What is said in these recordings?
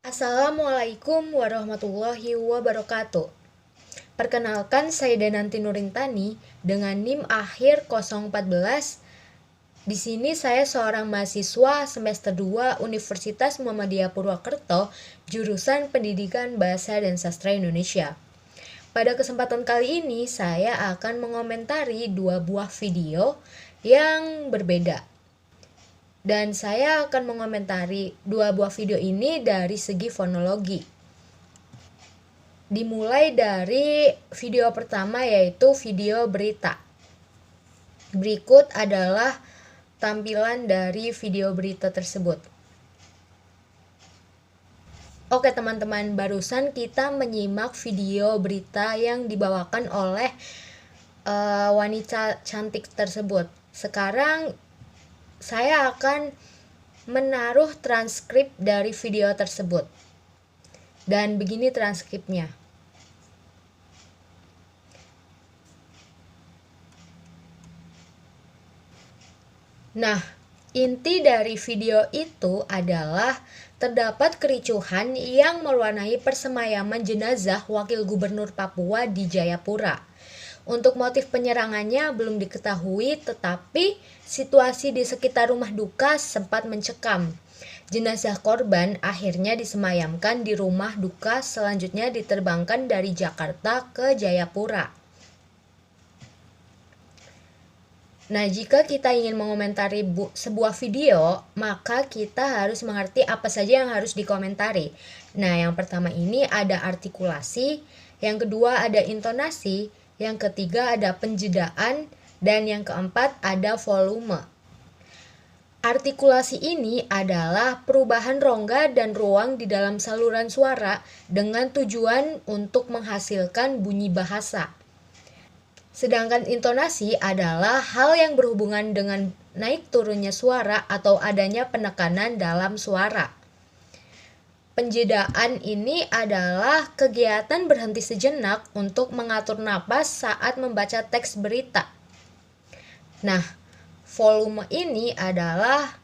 Assalamualaikum warahmatullahi wabarakatuh. Perkenalkan, saya Dananti Nurintani dengan NIM akhir 014. Di sini saya seorang mahasiswa semester 2 Universitas Muhammadiyah Purwakerto, jurusan Pendidikan Bahasa dan Sastra Indonesia. Pada kesempatan kali ini saya akan mengomentari dua buah video yang berbeda. Dan saya akan mengomentari dua buah video ini dari segi fonologi. Dimulai dari video pertama, yaitu video berita. Berikut adalah tampilan dari video berita tersebut. Oke teman-teman, barusan kita menyimak video berita yang dibawakan oleh wanita cantik tersebut. Sekarang saya akan menaruh transkrip dari video tersebut. Dan begini transkripnya. Nah, inti dari video itu adalah terdapat kericuhan yang mewarnai persemayaman jenazah Wakil Gubernur Papua di Jayapura. Untuk motif penyerangannya belum diketahui, tetapi situasi di sekitar rumah duka sempat mencekam. Jenazah korban akhirnya disemayamkan di rumah duka, selanjutnya diterbangkan dari Jakarta ke Jayapura. Nah, jika kita ingin mengomentari sebuah video, maka kita harus mengerti apa saja yang harus dikomentari. Nah, yang pertama ini ada artikulasi, yang kedua ada intonasi, yang ketiga ada penjedaan, dan yang keempat ada volume. Artikulasi ini adalah perubahan rongga dan ruang di dalam saluran suara dengan tujuan untuk menghasilkan bunyi bahasa. Sedangkan intonasi adalah hal yang berhubungan dengan naik turunnya suara atau adanya penekanan dalam suara. Penjedaan ini adalah kegiatan berhenti sejenak untuk mengatur napas saat membaca teks berita. Nah, volume ini adalah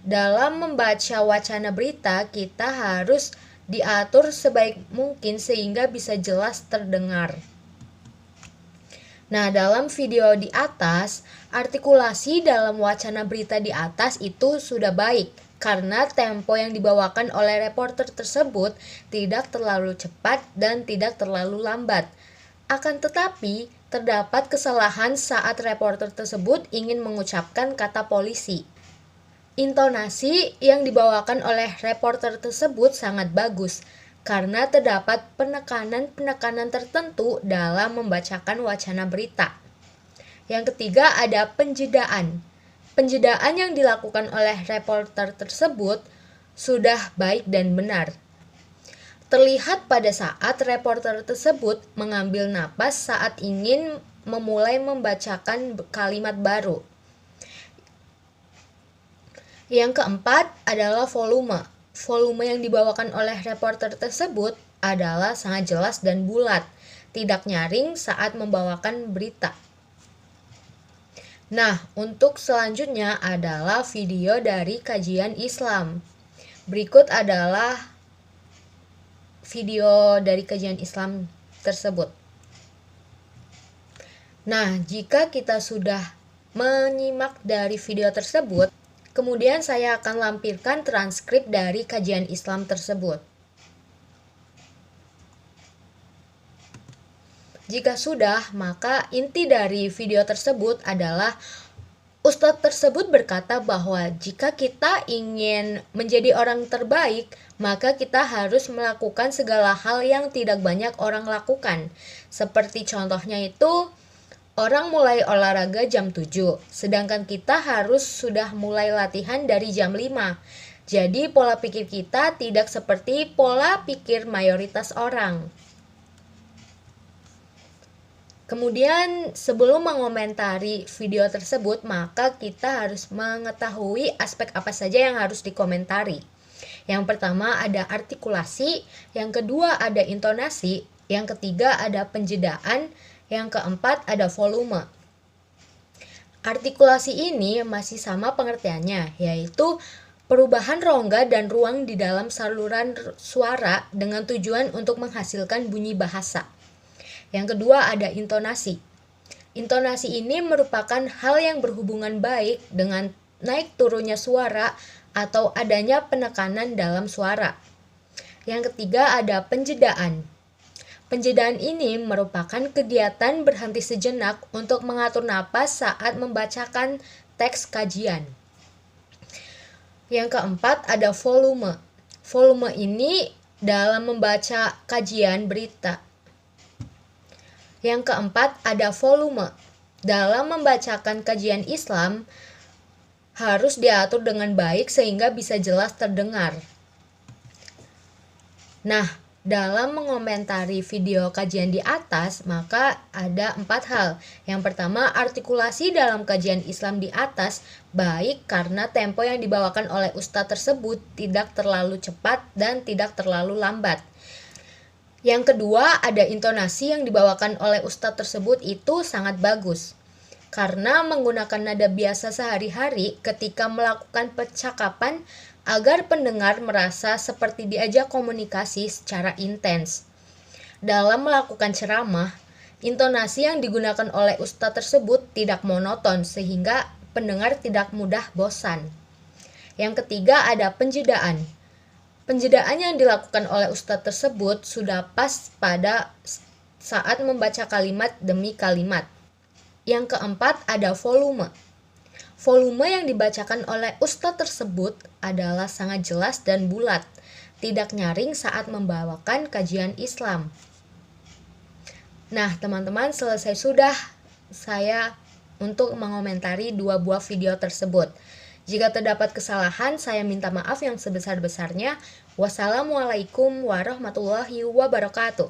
dalam membaca wacana berita kita harus diatur sebaik mungkin sehingga bisa jelas terdengar. Nah, dalam video di atas, artikulasi dalam wacana berita di atas itu sudah baik karena tempo yang dibawakan oleh reporter tersebut tidak terlalu cepat dan tidak terlalu lambat. Akan tetapi, terdapat kesalahan saat reporter tersebut ingin mengucapkan kata polisi. Intonasi yang dibawakan oleh reporter tersebut sangat bagus karena terdapat penekanan-penekanan tertentu dalam membacakan wacana berita. Yang ketiga ada penjedaan. Penjedaan yang dilakukan oleh reporter tersebut sudah baik dan benar. Terlihat pada saat reporter tersebut mengambil napas saat ingin memulai membacakan kalimat baru. Yang keempat adalah volume. Volume yang dibawakan oleh reporter tersebut adalah sangat jelas dan bulat, tidak nyaring saat membawakan berita. Nah, untuk selanjutnya adalah video dari kajian Islam. Berikut adalah video dari kajian Islam tersebut. Nah, jika kita sudah menyimak dari video tersebut, kemudian saya akan lampirkan transkrip dari kajian Islam tersebut. Jika sudah, maka inti dari video tersebut adalah Ustadz tersebut berkata bahwa jika kita ingin menjadi orang terbaik, maka kita harus melakukan segala hal yang tidak banyak orang lakukan. Seperti contohnya itu, orang mulai olahraga jam 7, sedangkan kita harus sudah mulai latihan dari jam 5. Jadi pola pikir kita tidak seperti pola pikir mayoritas orang. Kemudian sebelum mengomentari video tersebut, maka kita harus mengetahui aspek apa saja yang harus dikomentari. Yang pertama ada artikulasi, yang kedua ada intonasi, yang ketiga ada penjedaan, yang keempat ada volume. Artikulasi ini masih sama pengertiannya, yaitu Perubahan rongga dan ruang di dalam saluran suara dengan tujuan untuk menghasilkan bunyi bahasa. Yang kedua ada intonasi. Intonasi ini merupakan hal yang berhubungan baik dengan naik turunnya suara atau adanya penekanan dalam suara. Yang ketiga ada penjedaan. Penjedaan ini merupakan kegiatan berhenti sejenak untuk mengatur napas saat membacakan teks kajian. Yang keempat ada volume. Volume ini dalam membaca kajian berita. Yang keempat ada volume. Dalam membacakan kajian Islam harus diatur dengan baik sehingga bisa jelas terdengar. Nah, dalam mengomentari video kajian di atas, maka ada 4 hal. Yang pertama, artikulasi dalam kajian Islam di atas baik karena tempo yang dibawakan oleh ustadz tersebut tidak terlalu cepat dan tidak terlalu lambat. Yang kedua, ada intonasi yang dibawakan oleh ustadz tersebut itu sangat bagus. Karena menggunakan nada biasa sehari-hari ketika melakukan percakapan agar pendengar merasa seperti diajak komunikasi secara intens. Dalam melakukan ceramah, intonasi yang digunakan oleh ustadz tersebut tidak monoton sehingga pendengar tidak mudah bosan. Yang ketiga ada penjedaan. Penjedaan yang dilakukan oleh ustadz tersebut sudah pas pada saat membaca kalimat demi kalimat. Yang keempat ada volume. Volume yang dibacakan oleh ustadz tersebut adalah sangat jelas dan bulat, tidak nyaring saat membawakan kajian Islam. Nah, teman-teman, selesai sudah saya untuk mengomentari 2 buah video tersebut. Jika terdapat kesalahan, saya minta maaf yang sebesar-besarnya. Wassalamualaikum warahmatullahi wabarakatuh.